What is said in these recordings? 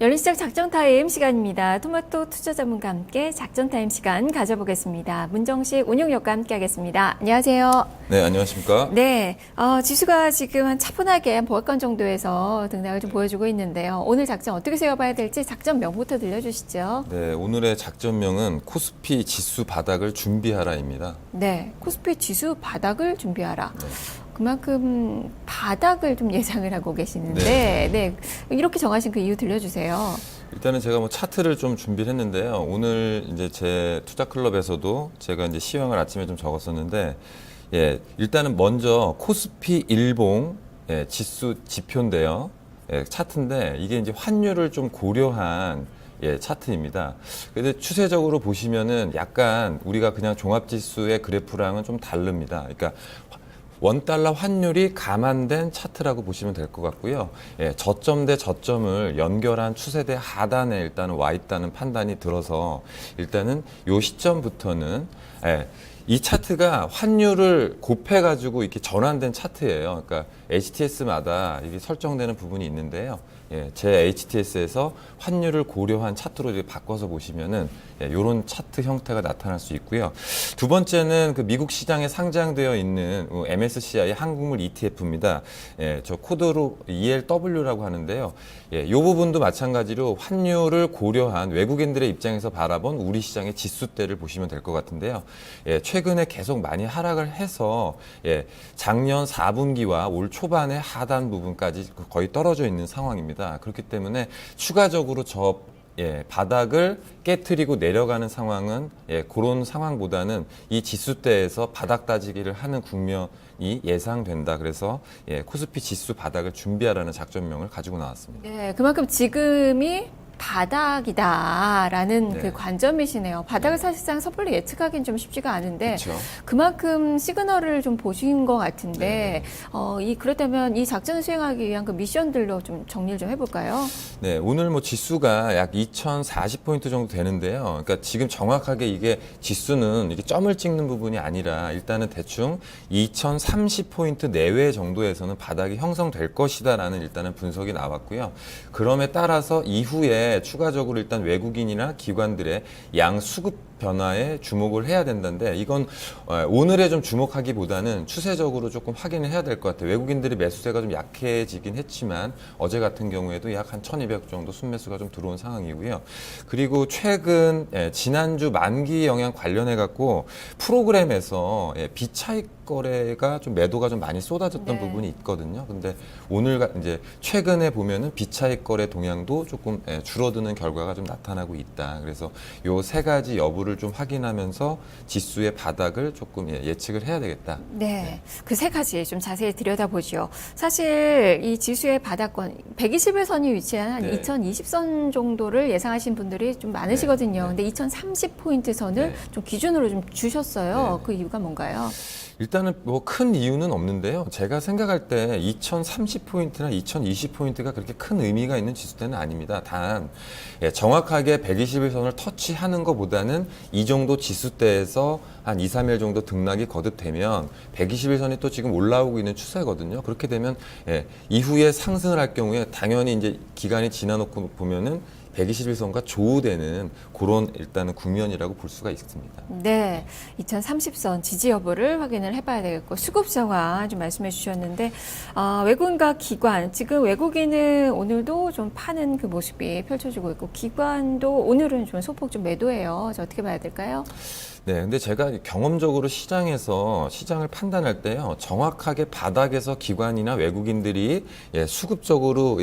열린시장 작전타임 시간입니다. 토마토 투자 전문가 함께 작전타임 시간 가져보겠습니다. 문정식 운용역과 함께 하겠습니다. 안녕하세요. 네, 안녕하십니까? 네, 지수가 지금 한 차분하게 한 보합권 정도에서 등락을 좀 보여주고 있는데요. 오늘 작전 어떻게 세워봐야 될지 작전명부터 들려주시죠. 네, 오늘의 작전명은 코스피 지수 바닥을 준비하라입니다. 네, 코스피 지수 바닥을 준비하라. 네. 그만큼 바닥을 좀 예상을 하고 계시는데, 네, 이렇게 정하신 그 이유 들려주세요. 일단은 제가 뭐 차트를 좀 준비를 했는데요. 오늘 이제 제 투자 클럽에서도 제가 이제 시황을 아침에 좀 적었었는데, 일단은 먼저 코스피 일봉 지수 지표인데요. 차트인데 이게 이제 환율을 좀 고려한 차트입니다. 근데 추세적으로 보시면은 약간 우리가 그냥 종합지수의 그래프랑은 좀 다릅니다. 그러니까 원달러 환율이 감안된 차트라고 보시면 될 것 같고요. 저점 대 저점을 연결한 추세대 하단에 일단은 와 있다는 판단이 들어서 일단은 요 시점부터는 이 차트가 환율을 곱해가지고 이렇게 전환된 차트예요. 그러니까 HTS마다 이게 설정되는 부분이 있는데요. 제 HTS에서 환율을 고려한 차트로 이렇게 바꿔서 보시면은 이런 차트 형태가 나타날 수 있고요. 두 번째는 그 미국 시장에 상장되어 있는 MSCI 한국물 ETF입니다. 저 코드로 ELW라고 하는데요. 이 부분도 마찬가지로 환율을 고려한 외국인들의 입장에서 바라본 우리 시장의 지수대를 보시면 될 것 같은데요. 최근에 계속 많이 하락을 해서 작년 4분기와 올 초반의 하단 부분까지 거의 떨어져 있는 상황입니다. 그렇기 때문에 추가적으로 바닥을 깨트리고 내려가는 상황은 그런 상황보다는 이 지수대에서 바닥 다지기를 하는 국면이 예상된다. 그래서 코스피 지수 바닥을 준비하라는 작전명을 가지고 나왔습니다. 네, 그만큼 지금이 바닥이다라는 그 관점이시네요. 바닥을 사실상 섣불리 예측하기는 좀 쉽지가 않은데 그쵸. 그만큼 시그널을 좀 보신 것 같은데 그렇다면 이 작전을 수행하기 위한 그 미션들로 좀 정리를 좀 해볼까요? 네, 오늘 뭐 지수가 약 2040포인트 정도 되는데요. 그러니까 지금 정확하게 이게 지수는 이게 점을 찍는 부분이 아니라 일단은 대충 2030포인트 내외 정도에서는 바닥이 형성될 것이다라는 일단은 분석이 나왔고요. 그럼에 따라서 이후에 추가적으로 일단 외국인이나 기관들의 양 수급 변화에 주목을 해야 된다는데 이건 오늘에 좀 주목하기보다는 추세적으로 조금 확인을 해야 될 것 같아요. 외국인들이 매수세가 좀 약해지긴 했지만 어제 같은 경우에도 약 한 1200 정도 순매수가 좀 들어온 상황이고요. 그리고 최근 지난주 만기 영향 관련해 갖고 프로그램에서 비차익 거래가 좀 매도가 좀 많이 쏟아졌던 부분이 있거든요. 근데 오늘 이제 최근에 보면은 비차익 거래 동향도 조금 줄어드는 결과가 좀 나타나고 있다. 그래서 요 세 가지 여부를 좀 확인하면서 지수의 바닥을 조금 예측을 해야 되겠다. 네, 그 세 가지 좀 자세히 들여다보죠. 사실 이 지수의 바닥권 121선이 위치한 한 2020선 정도를 예상하신 분들이 좀 많으시거든요. 근데 2030포인트 선을 좀 기준으로 좀 주셨어요. 그 이유가 뭔가요? 일단은 뭐 큰 이유는 없는데요. 제가 생각할 때 2030포인트나 2020포인트가 그렇게 큰 의미가 있는 지수대는 아닙니다. 단 정확하게 121선을 터치하는 것보다는 이 정도 지수대에서 한 2, 3일 정도 등락이 거듭되면 121선이 또 지금 올라오고 있는 추세거든요. 그렇게 되면 이후에 상승을 할 경우에 당연히 이제 기간이 지나놓고 보면은 121선과 조우되는 그런 일단은 국면이라고 볼 수가 있습니다. 네, 2030선 지지 여부를 확인을 해봐야 되겠고 수급 상황 좀 말씀해 주셨는데 외국인과 기관 지금 외국인은 오늘도 좀 파는 그 모습이 펼쳐지고 있고 기관도 오늘은 좀 소폭 좀 매도해요. 어떻게 봐야 될까요? 네, 근데 제가 경험적으로 시장에서 시장을 판단할 때요, 정확하게 바닥에서 기관이나 외국인들이 수급적으로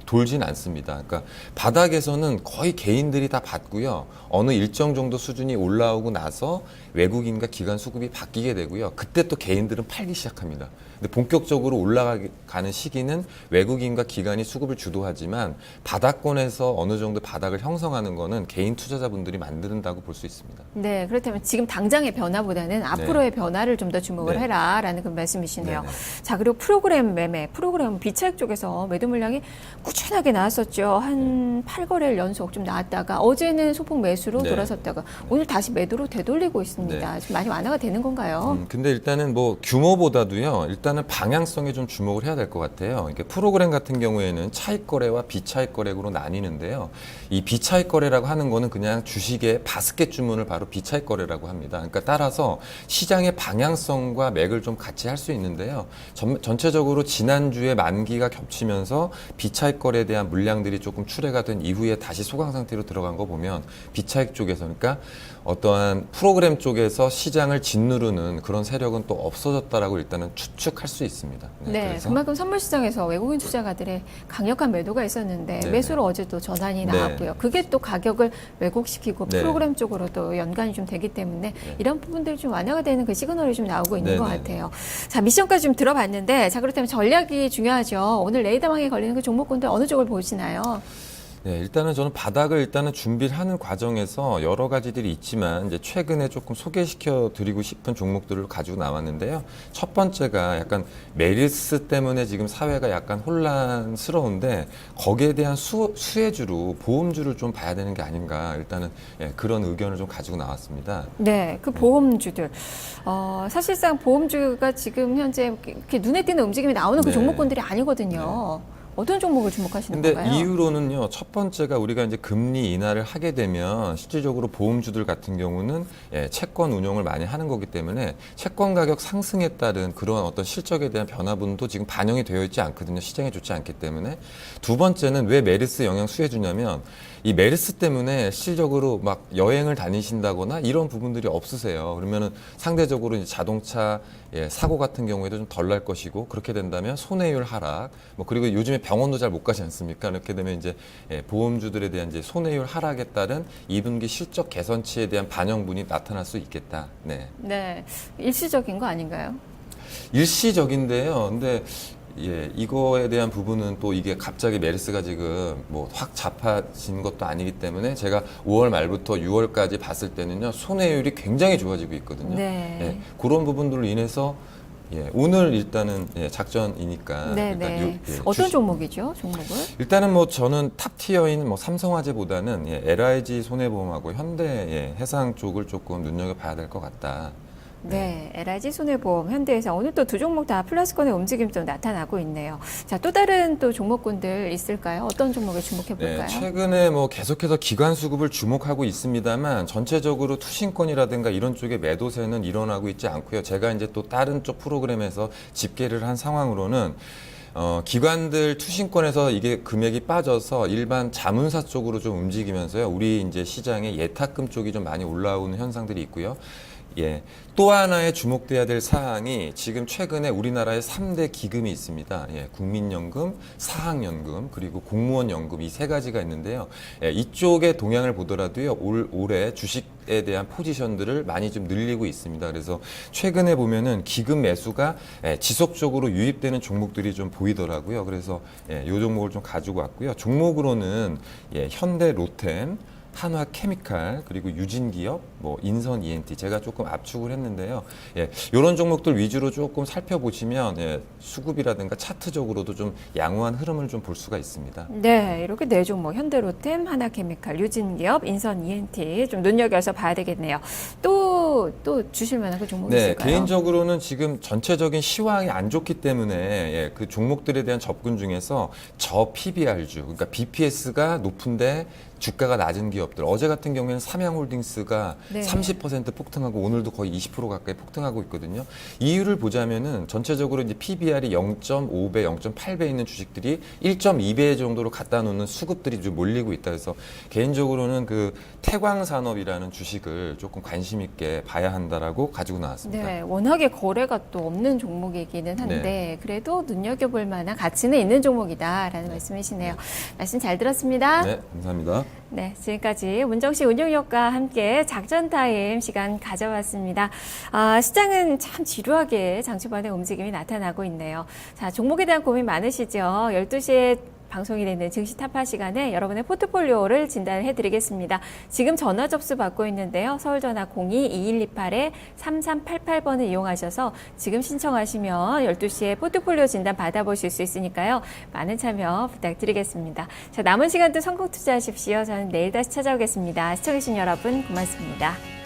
돌진 않습니다. 그러니까 바닥에서는 거의 개인들이 다 받고요. 어느 일정 정도 수준이 올라오고 나서 외국인과 기관 수급이 바뀌게 되고요. 그때 또 개인들은 팔기 시작합니다. 근데 본격적으로 올라가는 시기는 외국인과 기관이 수급을 주도하지만 바닥권에서 어느 정도 바닥을 형성하는 거는 개인 투자자분들이 만든다고 볼 수 있습니다. 네, 그렇다면 지금 당장의 변화보다는 앞으로의 변화를 좀 더 주목을 해라라는 그 말씀이시네요. 자, 그리고 프로그램 매매, 프로그램 비차익 쪽에서 매도 물량이 꾸준하게 나왔었죠. 한 8거래일 연속 좀 나왔다가 어제는 소폭 매수로 돌아섰다가 오늘 다시 매도로 되돌리고 있습니다. 좀 많이 완화가 되는 건가요? 근데 일단은 뭐 규모보다도요. 일단 일단은 방향성에 좀 주목을 해야 될 것 같아요. 이게 프로그램 같은 경우에는 차익 거래와 비차익 거래로 나뉘는데요. 이 비차익 거래라고 하는 거는 그냥 주식의 바스켓 주문을 바로 비차익 거래라고 합니다. 그러니까 따라서 시장의 방향성과 맥을 좀 같이 할 수 있는데요. 전체적으로 지난주에 만기가 겹치면서 비차익 거래에 대한 물량들이 조금 출회가 된 이후에 다시 소강 상태로 들어간 거 보면 비차익 쪽에서 그러니까 어떠한 프로그램 쪽에서 시장을 짓누르는 그런 세력은 또 없어졌다라고 일단은 추측할 수 있습니다. 네, 그래서 그만큼 선물 시장에서 외국인 투자가들의 강력한 매도가 있었는데 네네. 매수로 어제 또 전환이 네. 나왔고요. 그게 또 가격을 왜곡시키고 네. 프로그램 쪽으로 또 연관이 좀 되기 때문에 네. 이런 부분들이 좀 완화가 되는 그 시그널이 좀 나오고 있는 것 네네. 같아요. 자, 미션까지 좀 들어봤는데 자, 그렇다면 전략이 중요하죠. 오늘 레이더망에 걸리는 그 종목군들 어느 쪽을 보시나요? 네, 일단은 저는 바닥을 일단은 준비를 하는 과정에서 여러 가지들이 있지만 이제 최근에 조금 소개시켜 드리고 싶은 종목들을 가지고 나왔는데요. 첫 번째가 약간 메르스 때문에 지금 사회가 약간 혼란스러운데 거기에 대한 수혜주로 보험주를 좀 봐야 되는 게 아닌가 일단은 그런 의견을 좀 가지고 나왔습니다. 네, 그 보험주들. 사실상 보험주가 지금 현재 이렇게 눈에 띄는 움직임이 나오는 그 네. 종목군들이 아니거든요. 어떤 종목을 주목하시는 근데 건가요? 이유로는요, 첫 번째가 우리가 이제 금리 인하를 하게 되면 실질적으로 보험주들 같은 경우는 채권 운용을 많이 하는 거기 때문에 채권 가격 상승에 따른 그런 어떤 실적에 대한 변화분도 지금 반영이 되어 있지 않거든요. 시장에 좋지 않기 때문에. 두 번째는 왜 메르스 영향 수혜주냐면 이 메르스 때문에 실질적으로 막 여행을 다니신다거나 이런 부분들이 없으세요. 그러면은 상대적으로 이제 자동차 사고 같은 경우에도 좀 덜 날 것이고 그렇게 된다면 손해율 하락, 뭐 그리고 요즘에 병원도 잘 못 가지 않습니까? 이렇게 되면 이제 보험주들에 대한 이제 손해율 하락에 따른 2분기 실적 개선치에 대한 반영분이 나타날 수 있겠다. 네. 네, 일시적인 거 아닌가요? 일시적인데요. 근데 이거에 대한 부분은 또 이게 갑자기 메르스가 지금 뭐 확 잡아진 것도 아니기 때문에 제가 5월 말부터 6월까지 봤을 때는요, 손해율이 굉장히 좋아지고 있거든요. 네. 그런 부분들로 인해서 오늘 일단은 작전이니까. 네, 일단 네. 어떤 주식- 종목이죠, 종목을? 일단은 뭐 저는 탑 티어인 뭐 삼성화재보다는 LIG 손해보험하고 현대 해상 쪽을 조금 눈여겨봐야 될 것 같다. 네, LIG 손해보험, 현대해상 오늘 또 두 종목 다 플러스권의 움직임이 좀 나타나고 있네요. 자, 또 다른 또 종목군들 있을까요? 어떤 종목에 주목해 볼까요? 최근에 뭐 계속해서 기관 수급을 주목하고 있습니다만 전체적으로 투신권이라든가 이런 쪽의 매도세는 일어나고 있지 않고요. 제가 이제 또 다른 쪽 프로그램에서 집계를 한 상황으로는 기관들 투신권에서 이게 금액이 빠져서 일반 자문사 쪽으로 좀 움직이면서요. 우리 이제 시장에 예탁금 쪽이 좀 많이 올라오는 현상들이 있고요. 또 하나의 주목돼야 될 사항이 지금 최근에 우리나라에 3대 기금이 있습니다. 국민연금, 사학연금, 그리고 공무원연금 이 세 가지가 있는데요. 이쪽의 동향을 보더라도요. 올해 주식에 대한 포지션들을 많이 좀 늘리고 있습니다. 그래서 최근에 보면은 기금 매수가 지속적으로 유입되는 종목들이 좀 보이더라고요. 그래서 이 종목을 좀 가지고 왔고요. 종목으로는 현대 로템, 한화케미칼, 그리고 유진기업, 뭐 인선 ENT 제가 조금 압축을 했는데요. 이런 종목들 위주로 조금 살펴보시면 수급이라든가 차트적으로도 좀 양호한 흐름을 좀 볼 수가 있습니다. 네, 이렇게 네 종목, 현대로템, 하나케미칼, 유진기업, 인선 ENT 좀 눈여겨서 봐야 되겠네요. 또 주실 만한 그 종목이 있을까요? 개인적으로는 지금 전체적인 시황이 안 좋기 때문에 그 종목들에 대한 접근 중에서 저 PBR주, 그러니까 BPS가 높은데 주가가 낮은 기업들. 어제 같은 경우에는 삼양홀딩스가 네. 30% 폭등하고 오늘도 거의 20% 가까이 폭등하고 있거든요. 이유를 보자면은 전체적으로 이제 PBR이 0.5배, 0.8배 있는 주식들이 1.2배 정도로 갖다 놓는 수급들이 좀 몰리고 있다. 그래서 개인적으로는 그 태광산업이라는 주식을 조금 관심 있게 봐야 한다라고 가지고 나왔습니다. 네, 워낙에 거래가 또 없는 종목이기는 한데 그래도 눈여겨볼 만한 가치는 있는 종목이다라는 말씀이시네요. 말씀 잘 들었습니다. 네, 감사합니다. 네, 지금까지 문정식 운용위원과 함께 작전 타임 시간 가져봤습니다. 시장은 참 지루하게 장 초반에 움직임이 나타나고 있네요. 자, 종목에 대한 고민 많으시죠? 12시에 방송이 되는 증시 타파 시간에 여러분의 포트폴리오를 진단을 해드리겠습니다. 지금 전화 접수 받고 있는데요. 서울전화 02-2128-3388번을 이용하셔서 지금 신청하시면 12시에 포트폴리오 진단 받아보실 수 있으니까요. 많은 참여 부탁드리겠습니다. 자, 남은 시간도 성공 투자하십시오. 저는 내일 다시 찾아오겠습니다. 시청해주신 여러분 고맙습니다.